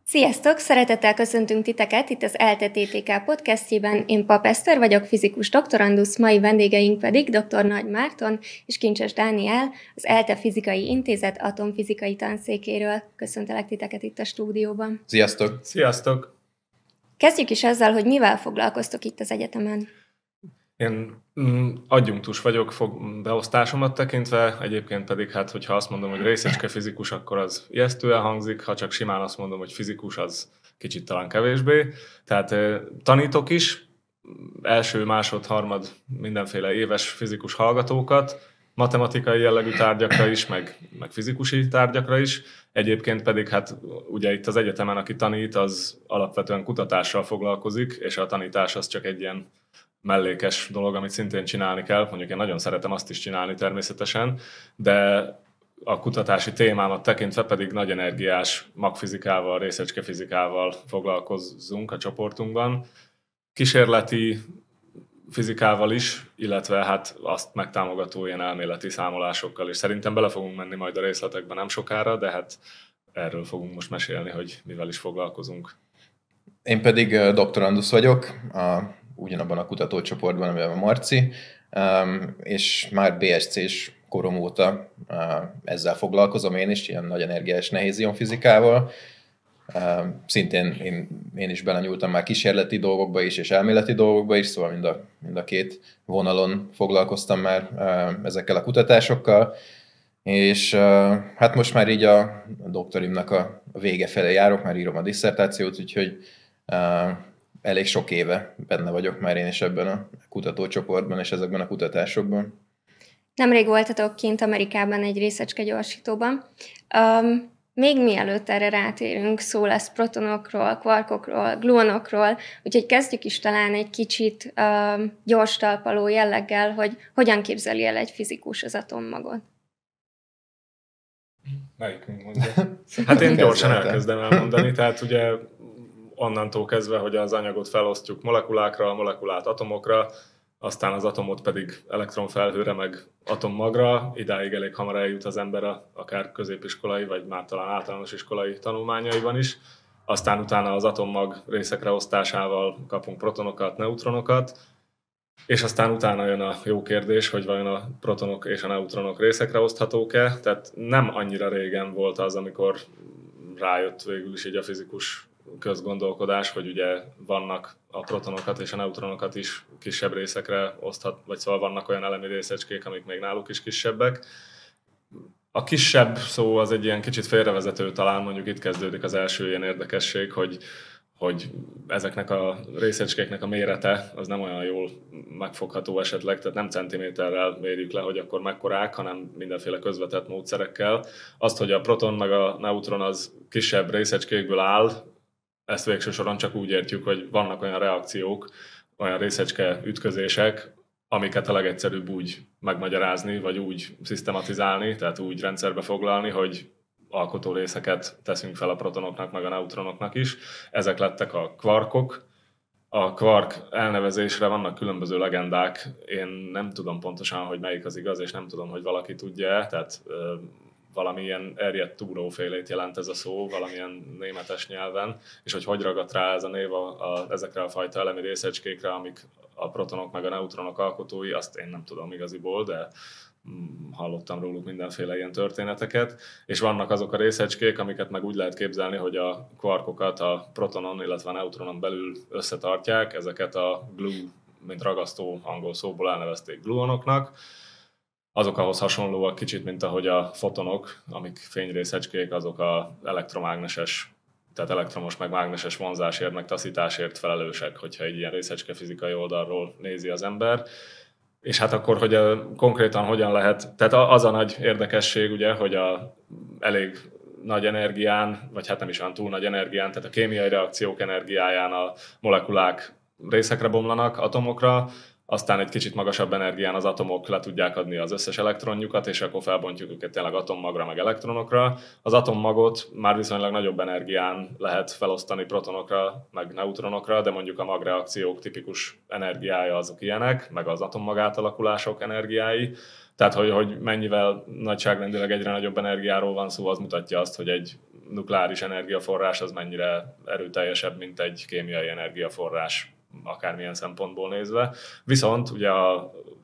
Sziasztok! Szeretettel köszöntünk titeket itt az ELTE TTK podcastjében. Én Pap Eszter vagyok, fizikus doktorandusz, mai vendégeink pedig dr. Nagy Márton és Kincses Dániel, az ELTE Fizikai Intézet atomfizikai tanszékéről. Köszöntelek titeket itt a stúdióban. Sziasztok! Sziasztok! Kezdjük is azzal, hogy mivel foglalkoztok itt az egyetemen. Én adjunktus vagyok beosztásomat tekintve, egyébként pedig hogyha azt mondom, hogy részecske fizikus, akkor az ijesztően hangzik, ha csak simán azt mondom, hogy fizikus, az kicsit talán kevésbé. Tehát tanítok is, első, másod, harmad mindenféle éves fizikus hallgatókat, matematikai jellegű tárgyakra is, meg fizikusi tárgyakra is. Egyébként pedig ugye itt az egyetemen, aki tanít, az alapvetően kutatással foglalkozik, és a tanítás az csak egy ilyen mellékes dolog, amit szintén csinálni kell. Mondjuk én nagyon szeretem azt is csinálni természetesen, de a kutatási témámat tekintve pedig nagy energiás magfizikával, részecskefizikával foglalkozunk a csoportunkban. Kísérleti fizikával is, illetve azt megtámogató ilyen elméleti számolásokkal is. Szerintem bele fogunk menni majd a részletekben nem sokára, de erről fogunk most mesélni, hogy mivel is foglalkozunk. Én pedig doktorandusz vagyok, ugyanabban a kutatócsoportban, amivel a Marci, és már BSC-s korom óta ezzel foglalkozom én is, ilyen nagy energiás nehézionfizikával. Szintén én is belenyúltam már kísérleti dolgokba is, és elméleti dolgokba is, szóval mind a két vonalon foglalkoztam már ezekkel a kutatásokkal, és most már így a doktorimnak a vége felé járok, már írom a disszertációt, úgyhogy elég sok éve benne vagyok már én is ebben a kutatócsoportban és ezekben a kutatásokban. Nemrég voltatok kint Amerikában egy részecske gyorsítóban. Még mielőtt erre rátérünk, szó lesz protonokról, kvarkokról, gluonokról, úgyhogy kezdjük is talán egy kicsit gyors talpaló jelleggel, hogy hogyan képzeli el egy fizikus az atommagot. Melyikünk mondja? Én gyorsan elkezdem elmondani, tehát ugye onnantól kezdve, hogy az anyagot felosztjuk molekulákra, a molekulát atomokra, aztán az atomot pedig elektronfelhőre, meg atommagra, idáig elég hamar eljut az ember akár középiskolai, vagy már talán általános iskolai tanulmányaiban is. Aztán utána az atommag részekre osztásával kapunk protonokat, neutronokat, és aztán utána jön a jó kérdés, hogy vajon a protonok és a neutronok részekre oszthatók-e. Tehát nem annyira régen volt az, amikor rájött végül is így a fizikus közgondolkodás, hogy ugye vannak a protonokat és a neutronokat is kisebb részekre vagy szóval vannak olyan elemi részecskék, amik még náluk is kisebbek. A kisebb szó az egy ilyen kicsit félrevezető talán, mondjuk itt kezdődik az első ilyen érdekesség, hogy ezeknek a részecskéknek a mérete az nem olyan jól megfogható esetleg, tehát nem centiméterrel mérjük le, hogy akkor mekkorák, hanem mindenféle közvetett módszerekkel. Azt, hogy a proton meg a neutron az kisebb részecskékből áll, ezt végső soron csak úgy értjük, hogy vannak olyan reakciók, olyan részecske ütközések, amiket a legegyszerűbb úgy megmagyarázni, vagy úgy szisztematizálni, tehát úgy rendszerbe foglalni, hogy alkotó részeket teszünk fel a protonoknak, meg a neutronoknak is. Ezek lettek a kvarkok. A kvark elnevezésre vannak különböző legendák. Én nem tudom pontosan, hogy melyik az igaz, és nem tudom, hogy valaki tudja, tehát valamilyen erjedt túrófélét jelent ez a szó, valamilyen németes nyelven, és hogy ragadt rá ez a név ezekre a fajta elemi részecskékre, amik a protonok meg a neutronok alkotói, azt én nem tudom igaziból, de hallottam róluk mindenféle ilyen történeteket, és vannak azok a részecskék, amiket meg úgy lehet képzelni, hogy a kvarkokat a protonon, illetve a neutronon belül összetartják, ezeket a glue, mint ragasztó angol szóból elnevezték gluonoknak. Azok ahhoz hasonlóak kicsit, mint ahogy a fotonok, amik fényrészecskék, azok a elektromágneses, tehát elektromos meg mágneses vonzásért, meg taszításért felelősek, hogyha egy ilyen részecske fizikai oldalról nézi az ember. És akkor, hogy konkrétan hogyan lehet, tehát az a nagy érdekesség, ugye, hogy a elég nagy energián, vagy nem is olyan túl nagy energián, tehát a kémiai reakciók energiáján a molekulák részekre bomlanak, atomokra, aztán egy kicsit magasabb energián az atomok le tudják adni az összes elektronjukat, és akkor felbontjuk őket tényleg atommagra, meg elektronokra. Az atommagot már viszonylag nagyobb energián lehet felosztani protonokra, meg neutronokra, de mondjuk a magreakciók tipikus energiája azok ilyenek, meg az atommag átalakulások energiái. Tehát, hogy mennyivel nagyságrendileg egyre nagyobb energiáról van szó, az mutatja azt, hogy egy nukleáris energiaforrás az mennyire erőteljesebb, mint egy kémiai energiaforrás, akármilyen szempontból nézve. Viszont ugye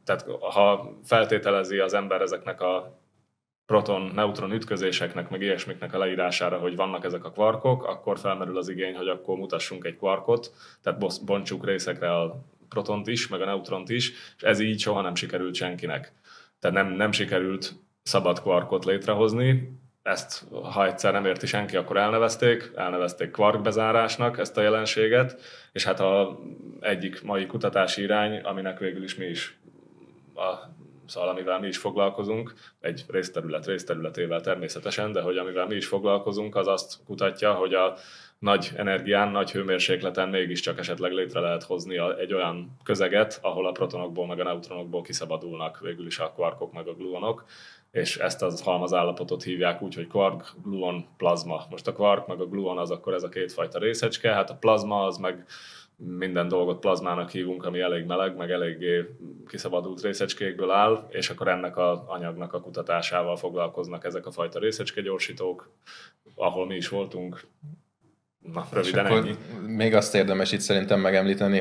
tehát ha feltételezi az ember ezeknek a proton-neutron ütközéseknek, meg ilyesmiknek a leírására, hogy vannak ezek a kvarkok, akkor felmerül az igény, hogy akkor mutassunk egy kvarkot, tehát bontsuk részekre a protont is, meg a neutront is, és ez így soha nem sikerült senkinek. Tehát nem sikerült szabad kvarkot létrehozni. Ezt, ha egyszer nem érti senki, akkor elnevezték kvarkbezárásnak ezt a jelenséget, és hát egyik mai kutatási irány, aminek végül is mi is, szóval amivel mi is foglalkozunk, egy részterületével természetesen, de hogy amivel mi is foglalkozunk, az azt kutatja, hogy a nagy energián, nagy hőmérsékleten mégiscsak esetleg létre lehet hozni egy olyan közeget, ahol a protonokból meg a neutronokból kiszabadulnak végül is a kvarkok meg a gluonok, és ezt az halmazállapotot hívják úgy, hogy kvark, gluon, plazma. Most a kvark meg a gluon az akkor ez a kétfajta részecske, hát a plazma az meg minden dolgot plazmának hívunk, ami elég meleg, meg eléggé kiszabadult részecskékből áll, és akkor ennek az anyagnak a kutatásával foglalkoznak ezek a fajta részecskegyorsítók, ahol mi is voltunk. Na, röviden ennyi. Még azt érdemes itt szerintem megemlíteni,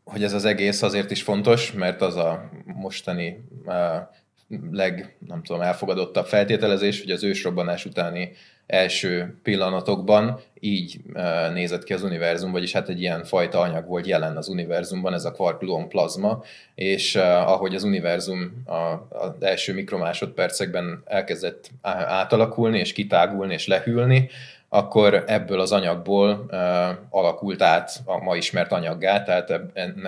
hogy ez az egész azért is fontos, mert az a mostani nem tudom, elfogadottabb feltételezés, hogy az ősrobbanás utáni első pillanatokban így nézett ki az univerzum, vagyis hát egy ilyen fajta anyag volt jelen az univerzumban, ez a kvark-gluon plazma, és ahogy az univerzum az első mikromásodpercekben elkezdett átalakulni, és kitágulni, és lehűlni, akkor ebből az anyagból alakult át a ma ismert anyaggá, tehát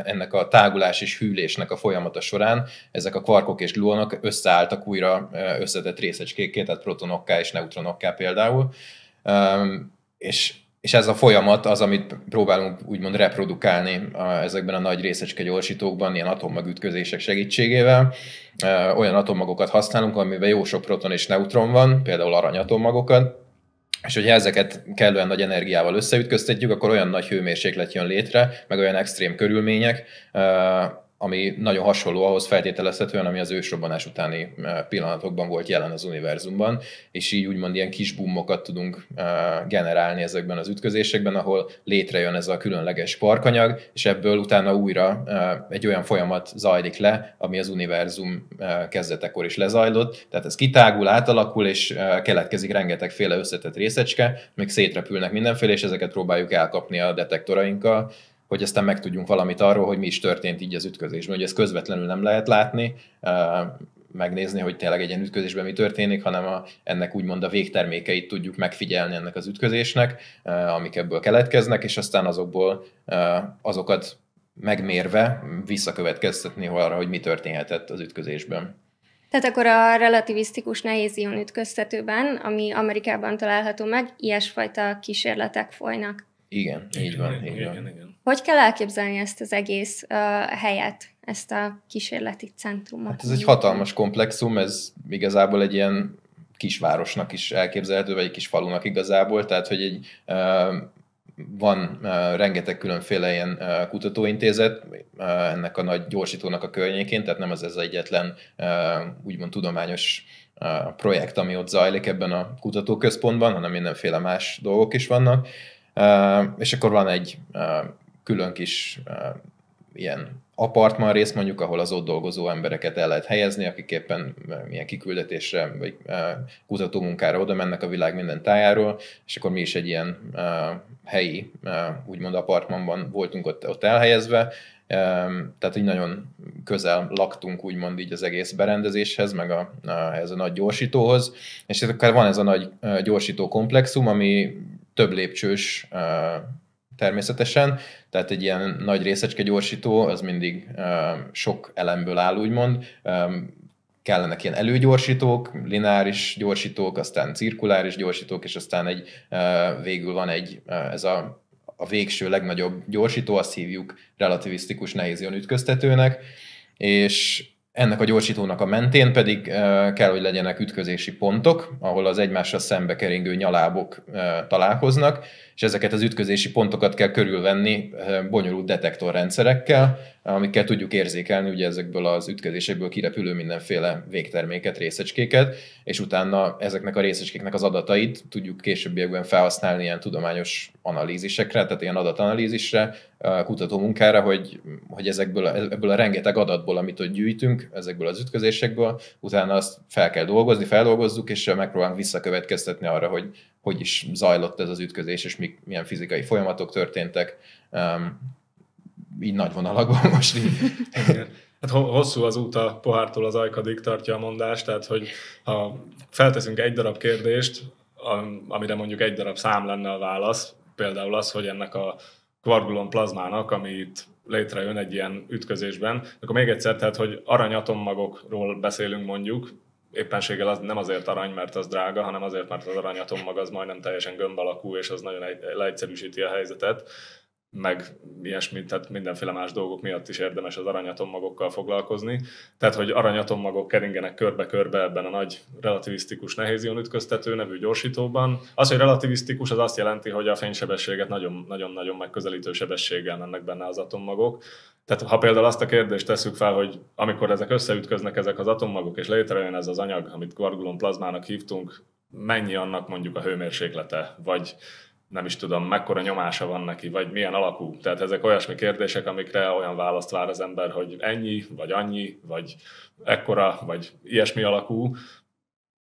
ennek a tágulás és hűlésnek a folyamata során ezek a kvarkok és gluonok összeálltak újra összetett részecskékké, tehát protonokká és neutronokká például. És ez a folyamat az, amit próbálunk úgymond reprodukálni ezekben a nagy részecskegyorsítókban, ilyen atommagütközések segítségével. Olyan atommagokat használunk, amiben jó sok proton és neutron van, például aranyatommagokat, és hogyha ezeket kellően nagy energiával összeütköztetjük, akkor olyan nagy hőmérséklet jön létre, meg olyan extrém körülmények, ami nagyon hasonló ahhoz feltételezhetően, ami az ősrobbanás utáni pillanatokban volt jelen az univerzumban, és így úgymond ilyen kis bummokat tudunk generálni ezekben az ütközésekben, ahol létrejön ez a különleges kvarkanyag, és ebből utána újra egy olyan folyamat zajlik le, ami az univerzum kezdetekor is lezajlott, tehát ez kitágul, átalakul, és keletkezik rengetegféle összetett részecske, még szétrepülnek mindenféle, és ezeket próbáljuk elkapni a detektorainkkal, hogy aztán megtudjunk valamit arról, hogy mi is történt így az ütközésben. Ugye ezt közvetlenül nem lehet látni, megnézni, hogy tényleg egy ilyen ütközésben mi történik, hanem ennek úgymond a végtermékeit tudjuk megfigyelni ennek az ütközésnek, amik ebből keletkeznek, és aztán azokat megmérve visszakövetkeztetni arra, hogy mi történhetett az ütközésben. Tehát akkor a relativisztikus nehézion ütköztetőben, ami Amerikában található meg, ilyesfajta kísérletek folynak. Igen, így van. Hogy kell elképzelni ezt az egész helyet, ezt a kísérleti centrumot? Hát ez egy hatalmas komplexum, ez igazából egy ilyen kisvárosnak is elképzelhető, vagy egy kis falunak igazából, tehát hogy van rengeteg különféle ilyen kutatóintézet ennek a nagy gyorsítónak a környékén, tehát nem ez egyetlen úgymond tudományos projekt, ami ott zajlik ebben a kutatóközpontban, hanem mindenféle más dolgok is vannak. És akkor van egy külön kis ilyen apartman rész mondjuk, ahol az ott dolgozó embereket el lehet helyezni, akik éppen milyen kiküldetésre vagy kutatómunkára oda mennek a világ minden tájáról, és akkor mi is egy ilyen helyi, úgymond apartmanban voltunk ott elhelyezve, tehát így nagyon közel laktunk úgymond így az egész berendezéshez, meg ez a nagy gyorsítóhoz, és akkor van ez a nagy gyorsító komplexum, ami több lépcsős természetesen, tehát egy ilyen nagy részecskegyorsító, az mindig sok elemből áll, úgymond. Kellenek ilyen előgyorsítók, lineáris gyorsítók, aztán cirkuláris gyorsítók, és aztán végül van ez a végső legnagyobb gyorsító, azt hívjuk relativisztikus nehézion ütköztetőnek, és ennek a gyorsítónak a mentén pedig kell, hogy legyenek ütközési pontok, ahol az egymással szembe keringő nyalábok találkoznak, és ezeket az ütközési pontokat kell körülvenni bonyolult detektorrendszerekkel, amikkel tudjuk érzékelni ugye ezekből az ütközésekből kirepülő mindenféle végterméket, részecskéket, és utána ezeknek a részecskéknek az adatait tudjuk későbbiekben felhasználni ilyen tudományos analízisekre, tehát ilyen adatanalízisre, kutatómunkára, hogy ebből a rengeteg adatból, amit ott gyűjtünk, ezekből az ütközésekből, utána azt fel kell dolgozni, feldolgozzuk, és megpróbálunk visszakövetkeztetni arra, hogy is zajlott ez az ütközés, és milyen fizikai folyamatok történtek. Így nagy vonalakban most így. Hát hosszú az út a pohártól az ajkadig, tartja a mondás, tehát hogy ha felteszünk egy darab kérdést, amire mondjuk egy darab szám lenne a válasz, például az, hogy ennek a kvargulon plazmának, ami itt létrejön egy ilyen ütközésben, akkor még egyszer, tehát, hogy aranyatommagokról beszélünk mondjuk, éppenséggel az nem azért arany, mert az drága, hanem azért, mert az aranyatommag az majdnem teljesen gömb alakú, és az nagyon leegyszerűsíti a helyzetet, meg ilyesmi, tehát mindenféle más dolgok miatt is érdemes az aranyatommaggokkal foglalkozni. Tehát, hogy aranyatommagok keringenek körbe-körbe ebben a nagy relativisztikus nehézion ütköztető nevű gyorsítóban. Az, hogy relativisztikus, az azt jelenti, hogy a fénysebességet nagyon-nagyon megközelítő sebességgel mennek benne az atommagok. Tehát ha például azt a kérdést tesszük fel, hogy amikor ezek összeütköznek ezek az atommagok, és létrejön ez az anyag, amit kvargulon plazmának hívtunk, mennyi annak mondjuk a hőmérséklete, vagy nem is tudom, mekkora nyomása van neki, vagy milyen alakú. Tehát ezek olyasmi kérdések, amikre olyan választ vár az ember, hogy ennyi, vagy annyi, vagy ekkora, vagy ilyesmi alakú.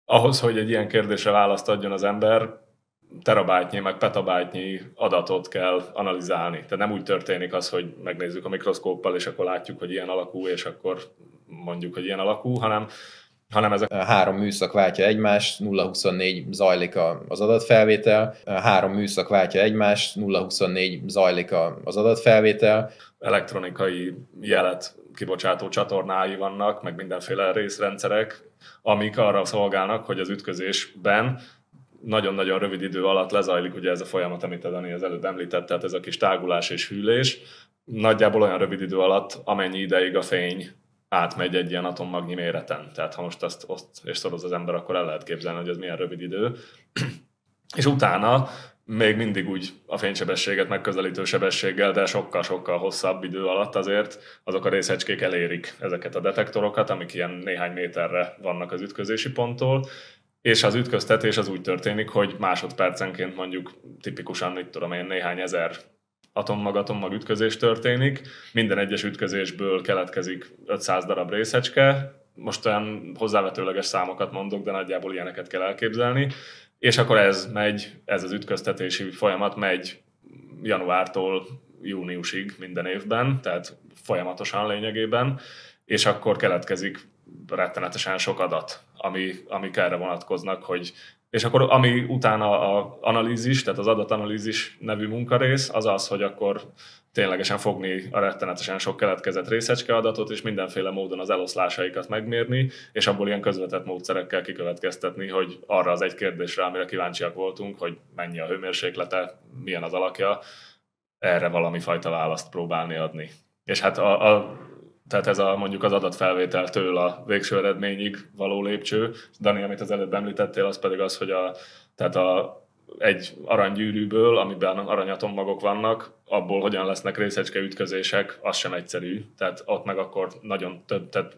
Ahhoz, hogy egy ilyen kérdésre választ adjon az ember, terabájtnyi, meg petabájtnyi adatot kell analizálni. Tehát nem úgy történik az, hogy megnézzük a mikroszkóppal, és akkor látjuk, hogy ilyen alakú, és akkor mondjuk, hogy ilyen alakú, hanem ezek... 3 műszak váltja egymást, 0-24 zajlik az adatfelvétel, 3 műszak váltja egymást, 0-24 zajlik az adatfelvétel. Elektronikai jelet kibocsátó csatornái vannak, meg mindenféle részrendszerek, amik arra szolgálnak, hogy az ütközésben nagyon-nagyon rövid idő alatt lezajlik ugye ez a folyamat, amit Dani az előbb említett, tehát ez a kis tágulás és hűlés. Nagyjából olyan rövid idő alatt, amennyi ideig a fény átmegy egy ilyen atommagnyi méreten. Tehát ha most azt oszt és szoroz az ember, akkor el lehet képzelni, hogy ez milyen rövid idő. És utána még mindig úgy a fénysebességet megközelítő sebességgel, de sokkal-sokkal hosszabb idő alatt azért azok a részecskék elérik ezeket a detektorokat, amik ilyen néhány méterre vannak az ütközési ponttól, és az ütköztetés az úgy történik, hogy másodpercenként mondjuk tipikusan, itt tudom én, néhány ezer atommag ütközés történik, minden egyes ütközésből keletkezik 500 darab részecske, most olyan hozzávetőleges számokat mondok, de nagyjából ilyeneket kell elképzelni, és akkor ez az ütköztetési folyamat megy januártól júniusig minden évben, tehát folyamatosan lényegében, és akkor keletkezik rettenetesen sok adat, amik erre vonatkoznak, és akkor ami utána az analízis, tehát az adatanalízis nevű munkarész, az az, hogy akkor ténylegesen fogni a rettenetesen sok keletkezett részecske adatot, és mindenféle módon az eloszlásaikat megmérni, és abból ilyen közvetett módszerekkel kikövetkeztetni, hogy arra az egy kérdésre, amire kíváncsiak voltunk, hogy mennyi a hőmérséklete, milyen az alakja, erre valami fajta választ próbálni adni. És hát tehát ez mondjuk az adatfelvételtől a végső eredményig való lépcső. Dani, amit az előbb említettél, az pedig az, hogy egy aranygyűrűből, amiben aranyatommagok vannak, abból hogyan lesznek részecske ütközések, az sem egyszerű. Tehát ott meg akkor nagyon több, tehát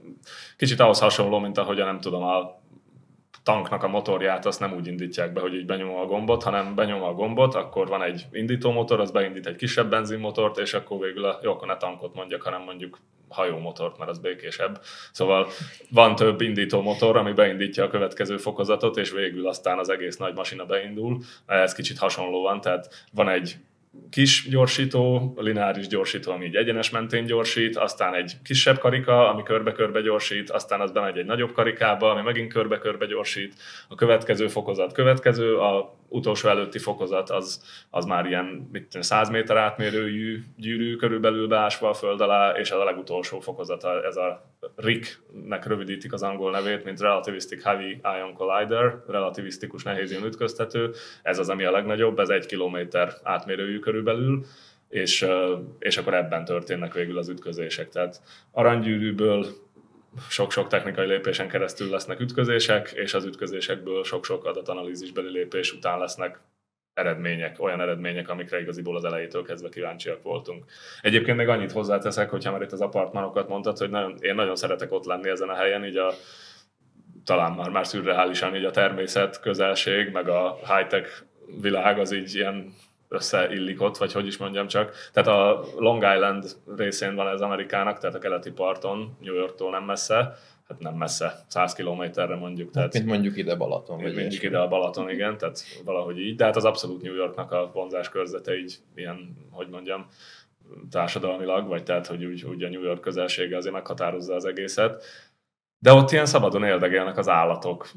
kicsit ahhoz hasonló, mint ahogyan nem tudom, a tanknak a motorját azt nem úgy indítják be, hogy így benyomom a gombot, hanem benyomom a gombot, akkor van egy indítómotor, az beindít egy kisebb benzinmotort, és akkor végül akkor ne tankot mondjak, hanem mondjuk hajómotort, mert az békésebb. Szóval van több indítómotor, ami beindítja a következő fokozatot, és végül aztán az egész nagy masina beindul. Ez kicsit hasonló van, tehát van egy kis gyorsító, lineáris gyorsító, ami így egyenes mentén gyorsít, aztán egy kisebb karika, ami körbe-körbe gyorsít, aztán az bemegy egy nagyobb karikába, ami megint körbe-körbe gyorsít, a következő fokozat a utolsó előtti fokozat az már ilyen 100 méter átmérőjű gyűrű körülbelül beásva a föld alá, és a legutolsó fokozat ez a RIC-nek rövidítik az angol nevét, mint Relativistic Heavy Ion Collider, relativisztikus nehézion ütköztető. Ez az, ami a legnagyobb, ez 1 kilométer átmérőjű körülbelül, és akkor ebben történnek végül az ütközések. Tehát aranygyűrűből sok-sok technikai lépésen keresztül lesznek ütközések, és az ütközésekből sok-sok adatanalízisbeli lépés után lesznek olyan eredmények, amikre igaziból az elejétől kezdve kíváncsiak voltunk. Egyébként még annyit hozzáteszek, hogyha már itt az apartmanokat mondtad, hogy én nagyon szeretek ott lenni ezen a helyen, így talán már szürreálisan így a természet közelség, meg a high-tech világ az így ilyen összeillik ott, vagy hogy is mondjam csak. Tehát a Long Island részén van ez Amerikának, tehát a keleti parton, New Yorktól nem messze, hát nem messze, 100 kilométerre mondjuk. Tehát, mint mondjuk ide Balaton. Vagy mondjuk ide a Balaton, igen, tehát valahogy így. De hát az abszolút New Yorknak a vonzás körzete így ilyen, hogy mondjam, társadalmilag, vagy tehát, hogy úgy a New York közelsége azért meghatározza az egészet. De ott ilyen szabadon érdekelnek az állatok,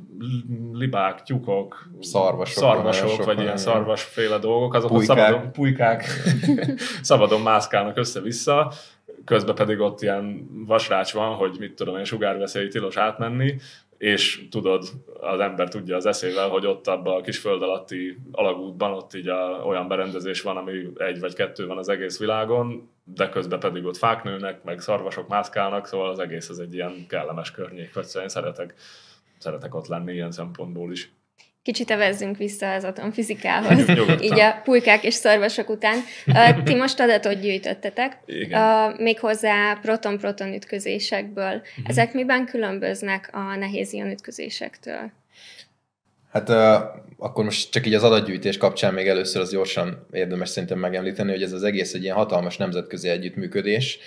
libák, tyúkok, szarvasok vagy ilyen szarvasféle dolgok, azok pulykák szabadon mászkálnak össze-vissza, közben pedig ott ilyen vasrács van, hogy mit tudom én, sugárveszély tilos átmenni, és tudod, az ember tudja az eszével, hogy ott abban a kis föld alatti alagútban ott így olyan berendezés van, ami 1 vagy 2 van az egész világon, de közben pedig ott fák nőnek, meg szarvasok mászkálnak, szóval az egész az egy ilyen kellemes környék, vagy szóval én szeretek ott lenni ilyen szempontból is. Kicsit evezzünk vissza az atomfizikához, így a pulykák és szarvasok után. Ti most adatot gyűjtöttetek, méghozzá proton-proton ütközésekből. Ezek miben különböznek a nehézion ütközésektől? Hát akkor most csak így az adatgyűjtés kapcsán még először az gyorsan érdemes szerintem megemlíteni, hogy ez az egész egy ilyen hatalmas nemzetközi együttműködés.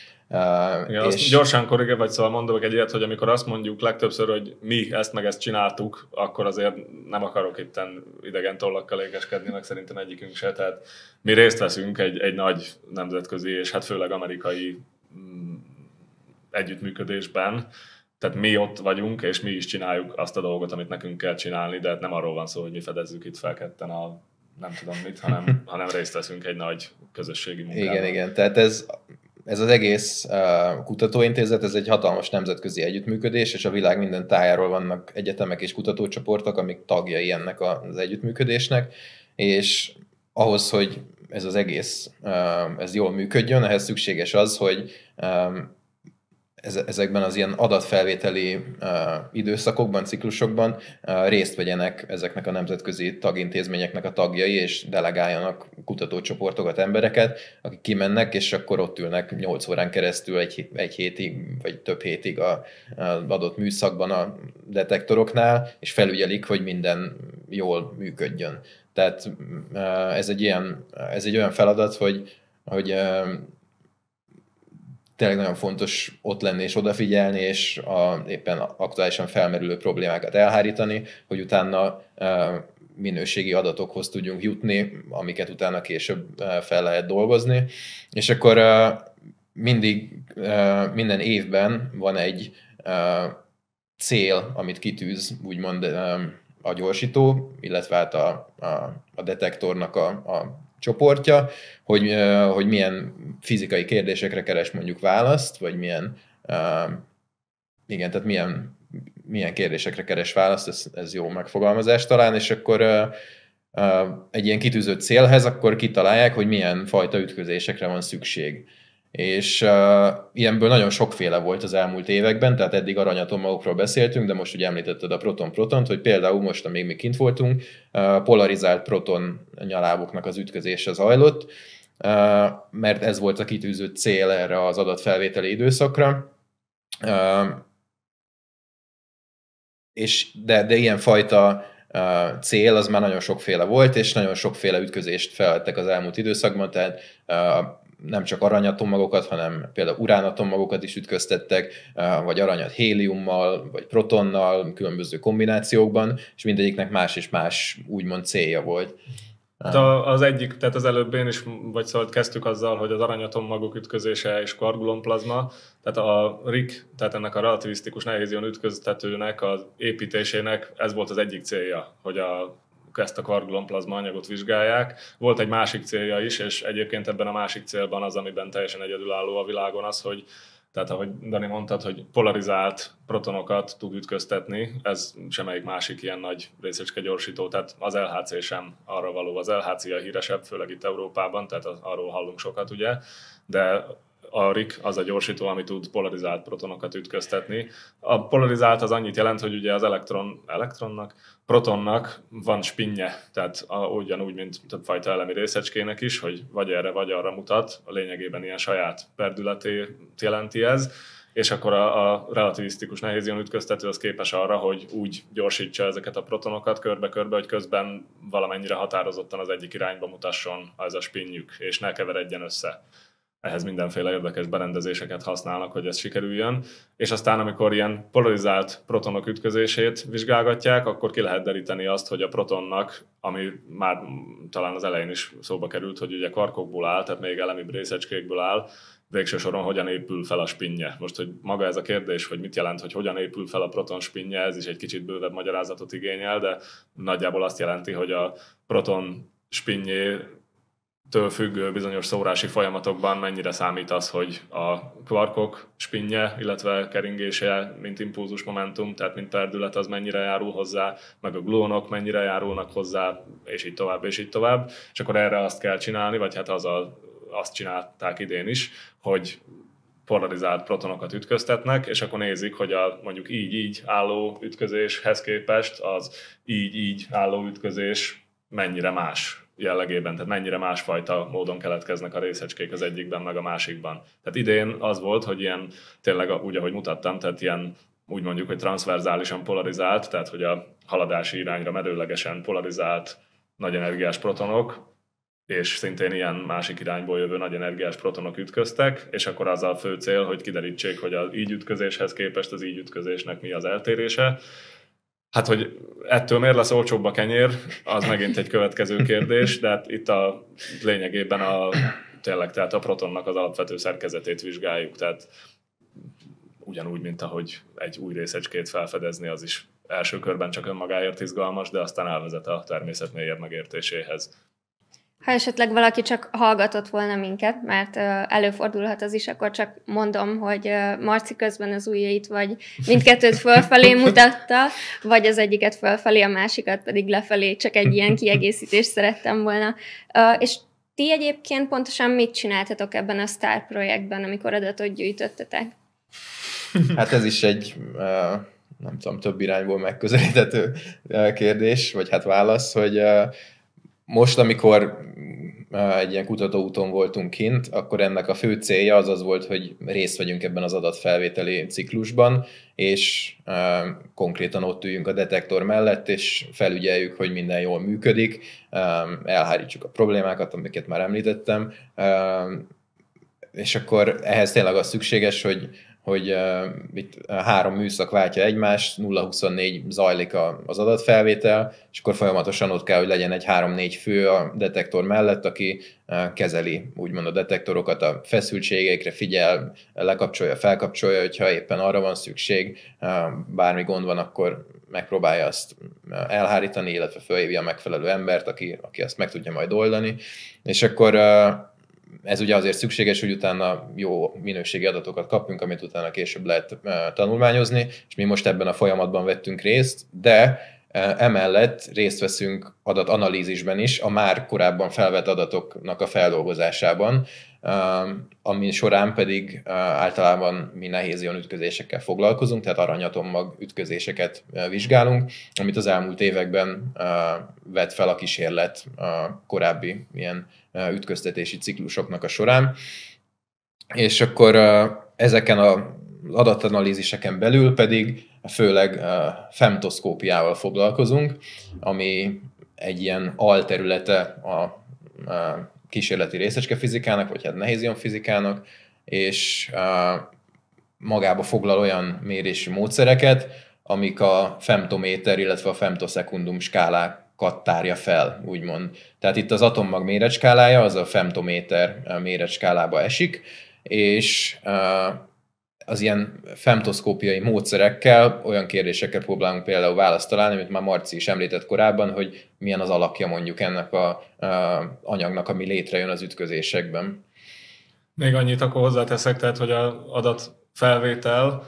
Igen, és gyorsan korrigálva, vagy szóval mondok egy ilyet, hogy amikor azt mondjuk legtöbbször, hogy mi ezt meg ezt csináltuk, akkor azért nem akarok itten idegen tollakkal ékeskedni, meg szerintem egyikünk se. Tehát mi részt veszünk egy nagy nemzetközi, és hát főleg amerikai együttműködésben. Tehát mi ott vagyunk, és mi is csináljuk azt a dolgot, amit nekünk kell csinálni, de nem arról van szó, hogy mi fedezzük itt fel ketten a nem tudom mit, hanem részt veszünk egy nagy közösségi munkában. Igen. Tehát ez az egész kutatóintézet, ez egy hatalmas nemzetközi együttműködés, és a világ minden tájáról vannak egyetemek és kutatócsoportok, amik tagjai ennek az együttműködésnek, és ahhoz, hogy ez az egész ez jól működjön, ehhez szükséges az, hogy ezekben az ilyen adatfelvételi időszakokban, ciklusokban részt vegyenek ezeknek a nemzetközi tagintézményeknek a tagjai, és delegáljanak kutatócsoportokat, embereket, akik kimennek, és akkor ott ülnek 8 órán keresztül egy hétig, vagy több hétig az adott műszakban a detektoroknál, és felügyelik, hogy minden jól működjön. Tehát ez egy olyan feladat, hogy tényleg nagyon fontos ott lenni és odafigyelni, és éppen aktuálisan felmerülő problémákat elhárítani, hogy utána minőségi adatokhoz tudjunk jutni, amiket utána később fel lehet dolgozni. És akkor minden évben van egy cél, amit kitűz, úgymond a gyorsító, illetve hát a detektornak a csoportja, hogy milyen fizikai kérdésekre keres mondjuk választ, vagy tehát milyen kérdésekre keres választ, ez jó megfogalmazás talán, és akkor egy ilyen kitűzött célhez akkor kitalálják, hogy milyen fajta ütközésekre van szükség. És ilyenből nagyon sokféle volt az elmúlt években, tehát eddig aranyatommagokról beszéltünk, de most ugye említetted a proton-protont, hogy például most, amíg mi kint voltunk, polarizált proton nyaláboknak az ütközése zajlott, mert ez volt a kitűzött cél erre az adatfelvételi időszakra. De ilyen fajta cél az már nagyon sokféle volt, és nagyon sokféle ütközést felvettek az elmúlt időszakban, tehát nem csak aranyatomagokat, hanem például uránatomagokat is ütköztettek, vagy aranyat héliummal, vagy protonnal, különböző kombinációkban, és mindegyiknek más és más úgymond célja volt. Az egyik, tehát az előbb én is, vagy szóval kezdtük azzal, hogy az aranyatommagok ütközése és kvargulonplazma, tehát a RIC, tehát ennek a relativisztikus nehézion ütköztetőnek az építésének ez volt az egyik célja, hogy ezt a kvargulonplazma anyagot vizsgálják. Volt egy másik célja is, és egyébként ebben a másik célban az, amiben teljesen egyedülálló a világon az, hogy Tehát ahogy Dani mondtad, hogy polarizált protonokat tud ütköztetni, ez semmelyik másik ilyen nagy részecske gyorsító, tehát az LHC sem arra való. Az LHC a híresebb, főleg itt Európában, tehát arról hallunk sokat ugye, de a RIC az a gyorsító, ami tud polarizált protonokat ütköztetni. A polarizált az annyit jelent, hogy ugye az protonnak van spinje, tehát ugyanúgy, mint többfajta elemi részecskének is, hogy vagy erre, vagy arra mutat, a lényegében ilyen saját perdületét jelenti ez, és akkor a relativisztikus nehézion ütköztető az képes arra, hogy úgy gyorsítsa ezeket a protonokat körbe-körbe, hogy közben valamennyire határozottan az egyik irányba mutasson ez a spinjük, és ne keveredjen össze. Ehhez mindenféle érdekes berendezéseket használnak, hogy ez sikerüljön. És aztán, amikor ilyen polarizált protonok ütközését vizsgálgatják, akkor ki lehet deríteni azt, hogy a protonnak, ami már talán az elején is szóba került, hogy ugye kvarkokból áll, tehát még elemi részecskékből áll, végső soron hogyan épül fel a spinje. Most, hogy maga ez a kérdés, hogy mit jelent, hogy hogyan épül fel a proton spinje, ez is egy kicsit bővebb magyarázatot igényel, de nagyjából azt jelenti, hogy a proton spinjé től függő bizonyos szórási folyamatokban mennyire számít az, hogy a kvarkok spinje, illetve keringése, mint impulzusmomentum, tehát mint perdület, az mennyire járul hozzá, meg a gluonok mennyire járulnak hozzá, és így tovább, és így tovább. És akkor erre azt kell csinálni, vagy hát azt csinálták idén is, hogy polarizált protonokat ütköztetnek, és akkor nézik, hogy a mondjuk így-így álló ütközéshez képest az így-így álló ütközés mennyire más jellegében, tehát mennyire másfajta módon keletkeznek a részecskék az egyikben, meg a másikban. Tehát idén az volt, hogy ilyen tényleg úgy, ahogy mutattam, tehát ilyen úgy mondjuk, hogy transzverzálisan polarizált, tehát hogy a haladási irányra merőlegesen polarizált nagy energiás protonok, és szintén ilyen másik irányból jövő nagy energiás protonok ütköztek, és akkor az a fő cél, hogy kiderítsék, hogy az így ütközéshez képest az így ütközésnek mi az eltérése. Hát, hogy ettől miért lesz olcsóbb a kenyér, az megint egy következő kérdés, de hát itt a lényegében tényleg tehát a protonnak az alapvető szerkezetét vizsgáljuk, tehát ugyanúgy, mint ahogy egy új részecskét felfedezni, az is első körben csak önmagáért izgalmas, de aztán elvezet a természet mélyebb megértéséhez. Ha esetleg valaki csak hallgatott volna minket, mert előfordulhat az is, akkor csak mondom, hogy Marci közben az ujjait vagy mindkettőt fölfelé mutatta, vagy az egyiket fölfelé, a másikat pedig lefelé, csak egy ilyen kiegészítést szerettem volna. És ti egyébként pontosan mit csináltatok ebben a STAR projektben, amikor adatot gyűjtöttetek? Hát ez is egy, nem tudom, több irányból megközelíthető kérdés, vagy hát válasz, hogy most, amikor egy ilyen kutatóúton voltunk kint, akkor ennek a fő célja az volt, hogy részt vegyünk ebben az adatfelvételi ciklusban, és konkrétan ott üljünk a detektor mellett, és felügyeljük, hogy minden jól működik, elhárítsuk a problémákat, amiket már említettem, és akkor ehhez tényleg az szükséges, hogy itt 3 műszak váltja egymást, 0-24 zajlik az adatfelvétel, és akkor folyamatosan ott kell, hogy legyen egy 3-4 fő a detektor mellett, aki kezeli úgymond a detektorokat, a feszültségekre figyel, lekapcsolja, felkapcsolja, hogyha éppen arra van szükség, bármi gond van, akkor megpróbálja azt elhárítani, illetve felhívja a megfelelő embert, aki azt meg tudja majd oldani, és akkor ez ugye azért szükséges, hogy utána jó minőségi adatokat kapjunk, amit utána később lehet tanulmányozni, és mi most ebben a folyamatban vettünk részt, de emellett részt veszünk adatanalízisben is, a már korábban felvett adatoknak a feldolgozásában, ami során pedig általában mi nehézion ütközésekkel foglalkozunk, tehát aranyatommag ütközéseket vizsgálunk, amit az elmúlt években vett fel a kísérlet a korábbi ilyen ütköztetési ciklusoknak a során. És akkor ezeken az adatanalíziseken belül pedig főleg femtoszkópiával foglalkozunk, ami egy ilyen alterülete a kísérleti részecskefizikának, vagy hát nehézionfizikának, és magába foglal olyan mérési módszereket, amik a femtométer, illetve a femtoszekundum skálákat tárja fel, úgymond. Tehát itt az atommag méretskálája, az a femtométer méretskálába esik, és az ilyen femtoszkópiai módszerekkel olyan kérdésekkel próbálunk például választ találni, amit már Marci is említett korábban, hogy milyen az alakja mondjuk ennek az anyagnak, ami létrejön az ütközésekben. Még annyit akkor hozzáteszek, tehát hogy az adat adatfelvétel,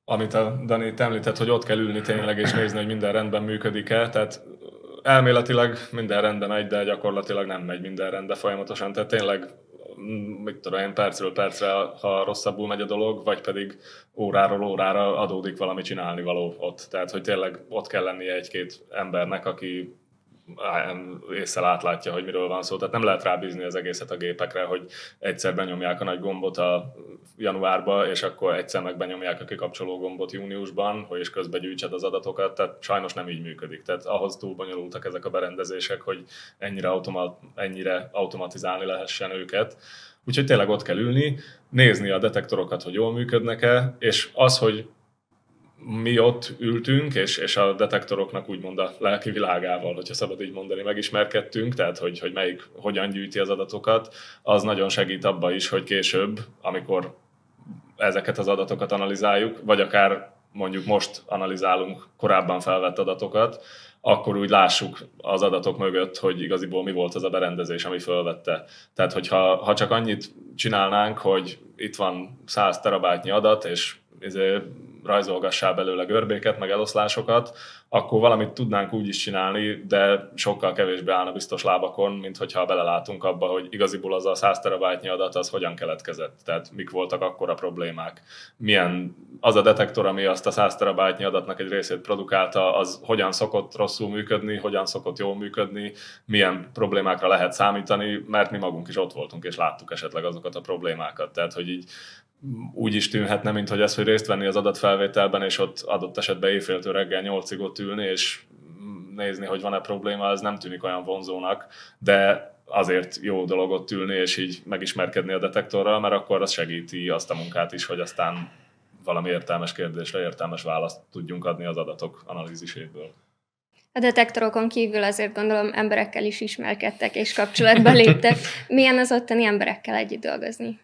amit a Dani említett, hogy ott kell ülni tényleg és nézni, hogy minden rendben működik-e, tehát elméletileg minden rendben megy, de gyakorlatilag nem megy minden rendben folyamatosan, tehát tényleg mit tudom én, percről percre, ha rosszabbul megy a dolog, vagy pedig óráról órára adódik valami csinálnivaló ott. Tehát, hogy tényleg ott kell lennie egy-két embernek, aki észre átlátja, hogy miről van szó. Tehát nem lehet rábízni az egészet a gépekre, hogy egyszer benyomják a nagy gombot a januárba, és akkor egyszer meg benyomják a kikapcsoló gombot júniusban, hogy is közben gyűjtsed az adatokat. Tehát sajnos nem így működik. Tehát ahhoz túl bonyolultak ezek a berendezések, hogy ennyire automatizálni lehessen őket. Úgyhogy tényleg ott kell ülni, nézni a detektorokat, hogy jól működnek-e, és az, hogy mi ott ültünk, és a detektoroknak úgymond a lelki világával, hogyha szabad így mondani, megismerkedtünk, tehát hogy melyik hogyan gyűjti az adatokat, az nagyon segít abba is, hogy később, amikor ezeket az adatokat analizáljuk, vagy akár mondjuk most analizálunk korábban felvett adatokat, akkor úgy lássuk az adatok mögött, hogy igaziból mi volt az a berendezés, ami felvette. Tehát, hogyha csak annyit csinálnánk, hogy itt van 100 terabájtnyi adat, és rajzolgassál belőle görbéket, meg eloszlásokat, akkor valamit tudnánk úgy is csinálni, de sokkal kevésbé állna biztos lábakon, mint hogyha belelátunk abba, hogy igaziból az a 100 terabájtnyi adat az hogyan keletkezett, tehát mik voltak akkor a problémák. Milyen az a detektor, ami azt a 100 terabájtnyi adatnak egy részét produkálta, az hogyan szokott rosszul működni, hogyan szokott jól működni, milyen problémákra lehet számítani, mert mi magunk is ott voltunk, és láttuk esetleg azokat a problémákat. Tehát, hogy így úgy is tűnhetne, mint hogy ez, hogy részt venni az adatfelvételben, és ott adott esetben éjféltől reggel 8-ig ott ülni, és nézni, hogy van-e probléma, ez nem tűnik olyan vonzónak, de azért jó dolog ott ülni, és így megismerkedni a detektorral, mert akkor az segíti azt a munkát is, hogy aztán valami értelmes kérdésre értelmes választ tudjunk adni az adatok analíziséből. A detektorokon kívül azért gondolom emberekkel is ismerkedtek, és kapcsolatba léptek. Milyen az ottani emberekkel együtt dolgozni?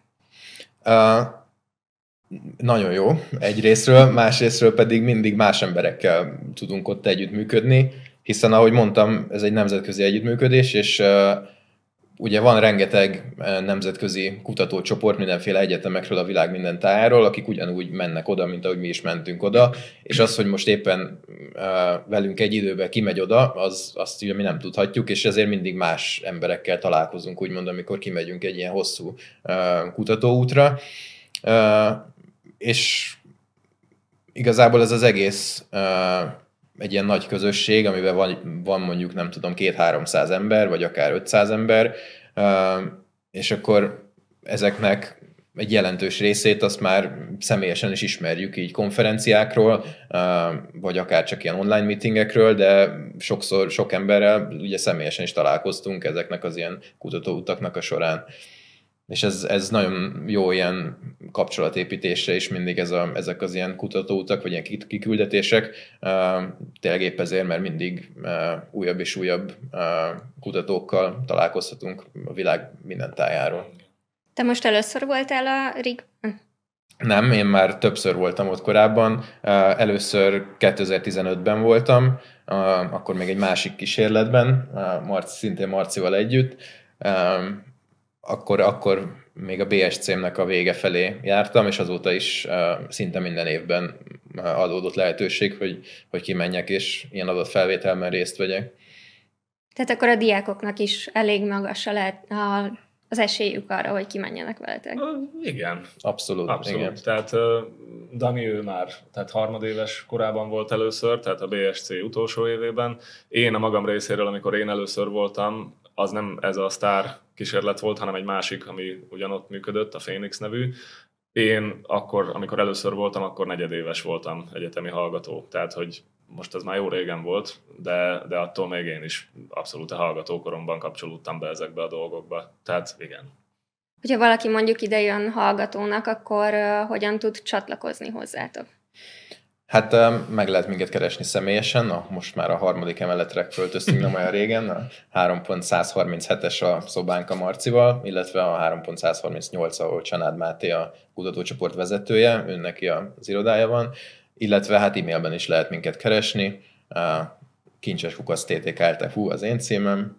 Nagyon jó egyrészről, másrészről pedig mindig más emberekkel tudunk ott együttműködni, hiszen ahogy mondtam, ez egy nemzetközi együttműködés, és ugye van rengeteg nemzetközi kutatócsoport mindenféle egyetemekről a világ minden tájáról, akik ugyanúgy mennek oda, mint ahogy mi is mentünk oda, és az, hogy most éppen velünk egy időben kimegy oda, azt ugye mi nem tudhatjuk, és ezért mindig más emberekkel találkozunk, úgymond, amikor kimegyünk egy ilyen hosszú kutatóútra. És igazából ez az egész egy ilyen nagy közösség, amiben van mondjuk nem tudom 200-300 ember, vagy akár 500 ember, és akkor ezeknek egy jelentős részét azt már személyesen is ismerjük így konferenciákról, vagy akár csak ilyen online meetingekről, de sokszor sok emberrel ugye személyesen is találkoztunk ezeknek az ilyen kutatóutaknak a során. És ez nagyon jó ilyen kapcsolatépítésre is mindig ezek az ilyen kutatóutak, vagy ilyen kiküldetések. Tényleg épp ezért, mert mindig újabb és újabb kutatókkal találkozhatunk a világ minden tájáról. Te most először voltál a RIG-ben? Nem, én már többször voltam ott korábban. Először 2015-ben voltam, akkor még egy másik kísérletben, szintén Marcival együtt. Akkor még a BSC-mnek a vége felé jártam, és azóta is szinte minden évben adódott lehetőség, hogy kimenjek, és ilyen adatfelvételben részt vegyek. Tehát akkor a diákoknak is elég magas az esélyük arra, hogy kimenjenek veletek. Igen. Abszolút. Igen. Tehát Dani, ő már harmadéves korában volt először, tehát a BSC utolsó évében. Én a magam részéről, amikor én először voltam, az nem ez a sztár kísérlet volt, hanem egy másik, ami ugyanott működött, a Phoenix nevű. Én akkor, amikor először voltam, akkor negyedéves voltam egyetemi hallgató. Tehát, hogy most ez már jó régen volt, de attól még én is abszolút a hallgatókoromban kapcsolódtam be ezekbe a dolgokba. Tehát igen. Hogyha valaki mondjuk ide jön hallgatónak, akkor hogyan tud csatlakozni hozzátok? Hát meg lehet minket keresni személyesen, most már a 3. emeletre költöztünk nem olyan régen, a 3.137-es a szobánk a Marcival, illetve a 3.138, ahol Csanád Máté a kutatócsoport vezetője, neki az irodája van, illetve hát e-mailben is lehet minket keresni, kincseskukaszttk.hu az én címem.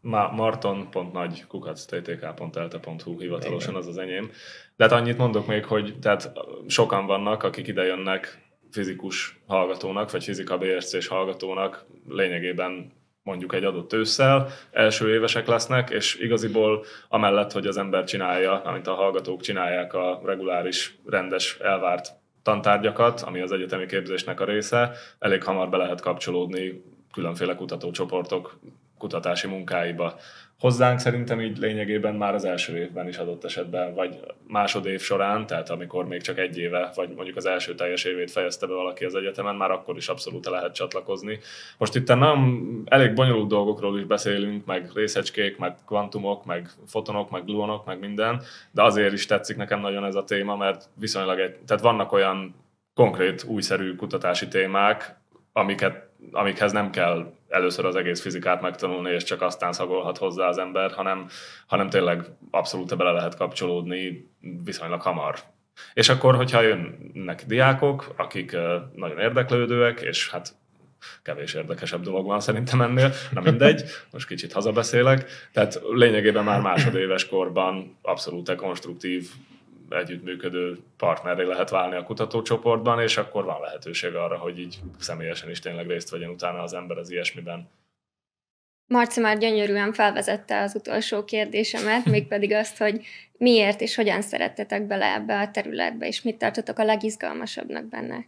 marton.nagy@ttk.elte.hu hivatalosan az az enyém. De hát annyit mondok még, hogy tehát sokan vannak, akik idejönnek fizikus hallgatónak, vagy fizika BSC-s hallgatónak lényegében mondjuk egy adott ősszel, első évesek lesznek, és igaziból amellett, hogy az ember csinálja, amint a hallgatók csinálják a reguláris, rendes, elvárt tantárgyakat, ami az egyetemi képzésnek a része, elég hamar be lehet kapcsolódni különféle kutatócsoportok kutatási munkáiba. Hozzánk szerintem így lényegében már az első évben is adott esetben, vagy másodév során, tehát amikor még csak egy éve, vagy mondjuk az első teljes évét fejezte be valaki az egyetemen, már akkor is abszolút lehet csatlakozni. Most itt nem elég bonyolult dolgokról is beszélünk, meg részecskék, meg kvantumok, meg fotonok, meg gluonok, meg minden, de azért is tetszik nekem nagyon ez a téma, mert viszonylag tehát vannak olyan konkrét, újszerű kutatási témák, amikhez nem kell először az egész fizikát megtanulni, és csak aztán szagolhat hozzá az ember, hanem tényleg abszolút bele lehet kapcsolódni viszonylag hamar. És akkor, hogyha jönnek diákok, akik nagyon érdeklődőek, és hát kevés érdekesebb dolog van szerintem ennél, na mindegy, most kicsit hazabeszélek, tehát lényegében már másodéves korban abszolút konstruktív, együttműködő partnerré lehet válni a kutatócsoportban, és akkor van lehetőség arra, hogy így személyesen is tényleg részt vegyen utána az ember az ilyesmiben. Marci már gyönyörűen felvezette az utolsó kérdésemet, mégpedig azt, hogy miért és hogyan szerettetek bele ebbe a területbe, és mit tartotok a legizgalmasabbnak benne?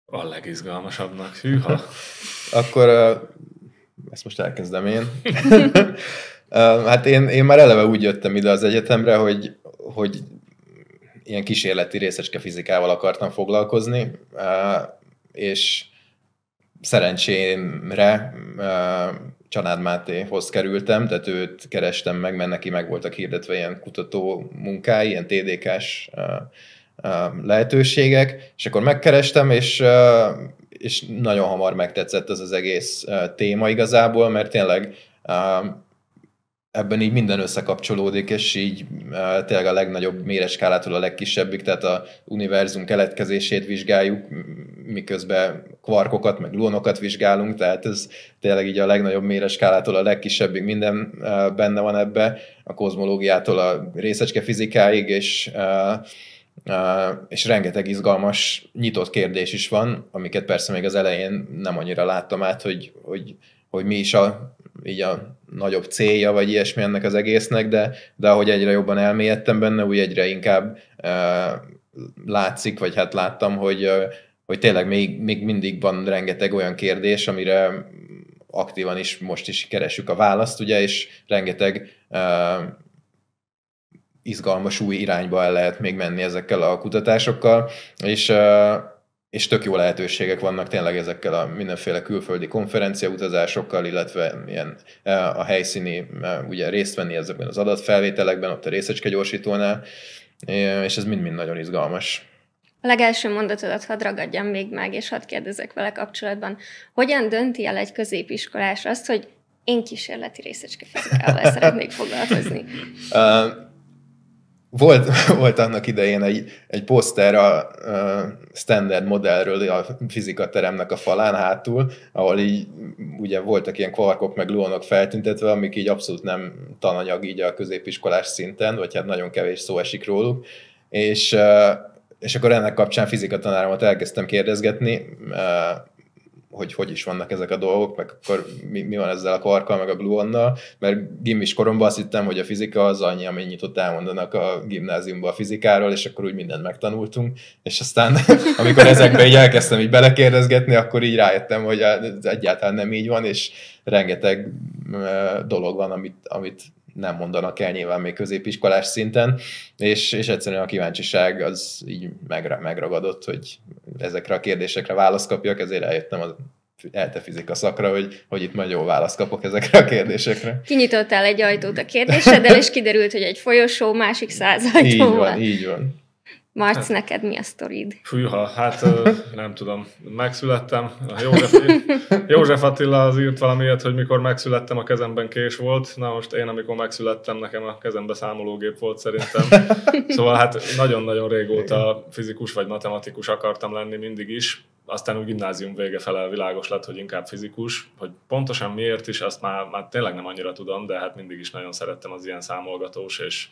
A legizgalmasabbnak? Hűha! Akkor ezt most elkezdem én. Hát én már eleve úgy jöttem ide az egyetemre, hogy ilyen kísérleti részecske fizikával akartam foglalkozni, és szerencsémre Csanád Mátéhoz kerültem, tehát őt kerestem meg, mert neki meg voltak hirdetve ilyen kutató munkái, ilyen TDK-s lehetőségek, és akkor megkerestem, és nagyon hamar megtetszett ez az egész téma igazából, mert tényleg ebben így minden összekapcsolódik, és így tényleg a legnagyobb méreskálától a legkisebbig, tehát a univerzum keletkezését vizsgáljuk, miközben kvarkokat, meg gluonokat vizsgálunk, tehát ez tényleg így a legnagyobb méreskálától a legkisebbig minden benne van ebbe, a kozmológiától a részecske fizikáig, és rengeteg izgalmas, nyitott kérdés is van, amiket persze még az elején nem annyira láttam át, hogy mi is így a nagyobb célja, vagy ilyesmi ennek az egésznek, de ahogy egyre jobban elmélyedtem benne, úgy egyre inkább látszik, vagy hát láttam, hogy tényleg még mindig van rengeteg olyan kérdés, amire aktívan is most is keresjük a választ, ugye, és rengeteg izgalmas új irányba el lehet még menni ezekkel a kutatásokkal, és tök jó lehetőségek vannak tényleg ezekkel a mindenféle külföldi konferenciautazásokkal, illetve ilyen a helyszíni ugye részt venni ezekben az adatfelvételekben, ott a részecskegyorsítónál, és ez mind-mind nagyon izgalmas. A legelső mondatodat hadd ragadjam még meg, és hadd kérdezek vele kapcsolatban. Hogyan dönti el egy középiskolás azt, hogy én kísérleti részecskefizikával szeretnék foglalkozni? Volt annak idején egy poszter a standard modellről a fizikateremnek a falán hátul, ahol így ugye voltak ilyen kvarkok meg gluonok feltüntetve, amik így abszolút nem tananyag így a középiskolás szinten, vagy hát nagyon kevés szó esik róluk, és akkor ennek kapcsán fizikatanáromat elkezdtem kérdezgetni, hogy is vannak ezek a dolgok, meg akkor mi van ezzel a kvarkkal, meg a gluonnal, mert gimis koromban azt hittem, hogy a fizika az annyi, amennyit ott elmondanak a gimnáziumban a fizikáról, és akkor úgy mindent megtanultunk, és aztán amikor ezekbe így elkezdtem így belekérdezgetni, akkor így rájöttem, hogy ez egyáltalán nem így van, és rengeteg dolog van, amit nem mondanak el nyilván még középiskolás szinten, és egyszerűen a kíváncsiság az így megragadott, hogy ezekre a kérdésekre választ kapjak, ezért eljöttem az ELTE fizika szakra, hogy itt majd jó választ kapok ezekre a kérdésekre. Kinyitottál egy ajtót a kérdéseddel, és kiderült, hogy egy folyosó, másik 100 ajtóval. Így van. Marc, neked mi a sztorid? Fűha, hát nem tudom, megszülettem. József Attila az írt valamiért, hogy mikor megszülettem, a kezemben kés volt. Na most én, amikor megszülettem, nekem a kezemben számológép volt szerintem. Szóval hát nagyon-nagyon régóta fizikus vagy matematikus akartam lenni mindig is. aztán úgy gimnázium vége fele világos lett, hogy inkább fizikus, hogy pontosan miért is, azt már tényleg nem annyira tudom, de hát mindig is nagyon szerettem az ilyen számolgatós és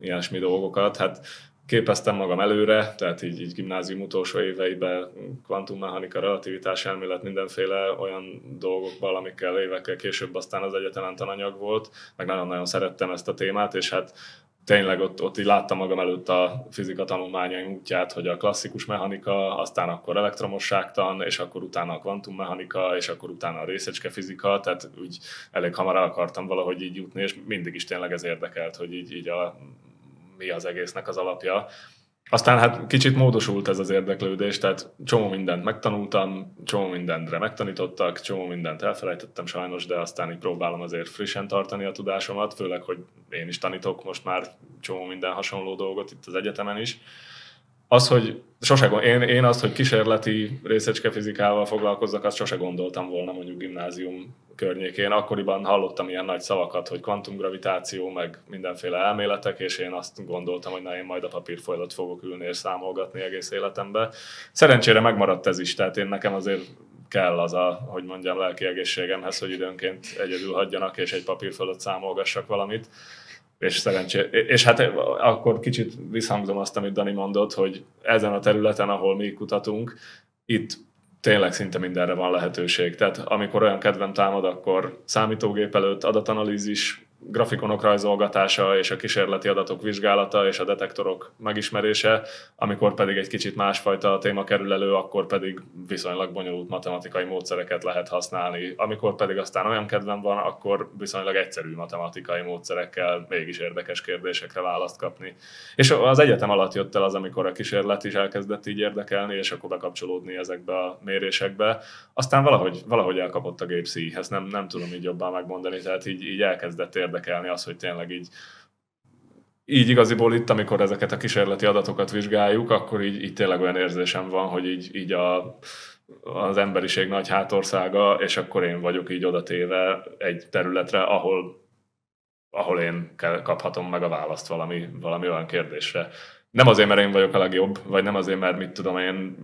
ilyesmi dolgokat. Hát képeztem magam előre, tehát így gimnázium utolsó éveiben kvantummechanika, relativitás elmélet, mindenféle olyan dolgokban, amikkel évekkel később aztán az egyetemen tananyag volt, meg nagyon-nagyon szerettem ezt a témát, és hát tényleg ott így láttam magam előtt a fizika tanulmányaim útját, hogy a klasszikus mechanika, aztán akkor elektromosságtan, és akkor utána a kvantummechanika, és akkor utána a részecskefizika, tehát úgy elég hamar el akartam valahogy így jutni, és mindig is tényleg ez érdekelt, hogy így mi az egésznek az alapja. Aztán hát kicsit módosult ez az érdeklődés, tehát csomó mindent megtanultam, csomó mindenre megtanítottak, csomó mindent elfelejtettem sajnos, de aztán így próbálom azért frissen tartani a tudásomat, főleg, hogy én is tanítok most már csomó minden hasonló dolgot itt az egyetemen is. Az, hogy én azt, hogy kísérleti részecskefizikával foglalkozzak, azt sose gondoltam volna mondjuk gimnázium környékén. Akkoriban hallottam ilyen nagy szavakat, hogy kvantumgravitáció, meg mindenféle elméletek, és én azt gondoltam, hogy én majd a papírfolylat fogok ülni és számolgatni egész életemben. Szerencsére megmaradt ez is, tehát nekem azért kell az hogy mondjam, lelki egészségemhez, hogy időnként egyedül hagyjanak, és egy papír fölött számolgassak valamit. És hát akkor kicsit visszhangzom azt, amit Dani mondott, hogy ezen a területen, ahol mi kutatunk, itt tényleg szinte mindenre van lehetőség. Tehát amikor olyan kedvem támad, akkor számítógép előtt adatanalízis, grafikonok rajzolgatása és a kísérleti adatok vizsgálata és a detektorok megismerése, amikor pedig egy kicsit másfajta téma kerül elő, akkor pedig viszonylag bonyolult matematikai módszereket lehet használni. Amikor pedig aztán olyan kedvem van, akkor viszonylag egyszerű matematikai módszerekkel mégis érdekes kérdésekre választ kapni. És az egyetem alatt jött el az, amikor a kísérlet is elkezdett így érdekelni, és akkor bekapcsolódni ezekbe a mérésekbe. Aztán valahogy elkapott a gépszíj, ezt nem tudom így jobban megmondani, tehát így elkezdett érdekelni az, hogy tényleg így igaziból itt, amikor ezeket a kísérleti adatokat vizsgáljuk, akkor így tényleg olyan érzésem van, hogy így az emberiség nagy hátországa, és akkor én vagyok így odatéve egy területre, ahol én kaphatom meg a választ valami olyan kérdésre. Nem azért, mert én vagyok a legjobb, vagy nem azért, mert mit tudom én,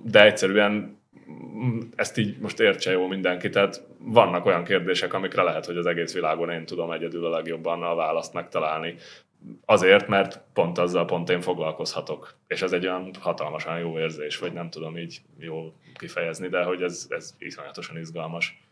de egyszerűen ezt így most értse jó mindenki, tehát vannak olyan kérdések, amikre lehet, hogy az egész világon én tudom egyedül a legjobban a választ megtalálni. Azért, mert pont én foglalkozhatok. És ez egy olyan hatalmasan jó érzés, vagy nem tudom így jól kifejezni, de hogy ez iszonyatosan izgalmas.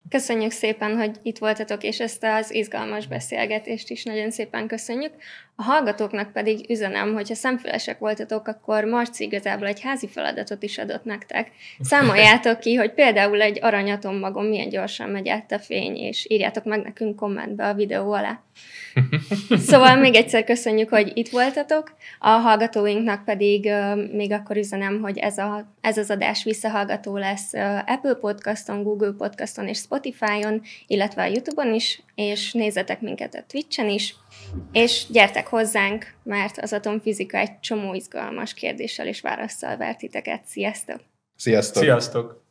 Köszönjük szépen, hogy itt voltatok, és ezt az izgalmas beszélgetést is nagyon szépen köszönjük. A hallgatóknak pedig üzenem, hogyha szemfülesek voltatok, akkor Marci igazából egy házi feladatot is adott nektek. Számoljátok ki, hogy például egy aranyatommaggon milyen gyorsan megy át a fény, és írjátok meg nekünk kommentbe a videó alá. Szóval még egyszer köszönjük, hogy itt voltatok. A hallgatóinknak pedig még akkor üzenem, hogy ez az adás visszahallgató lesz Apple Podcaston, Google Podcaston és Spotify-on, illetve a YouTube-on is, és nézzetek minket a Twitch-en is, és gyertek hozzánk, mert az atomfizika egy csomó izgalmas kérdéssel és várasszal vár titeket. Sziasztok! Sziasztok! Sziasztok!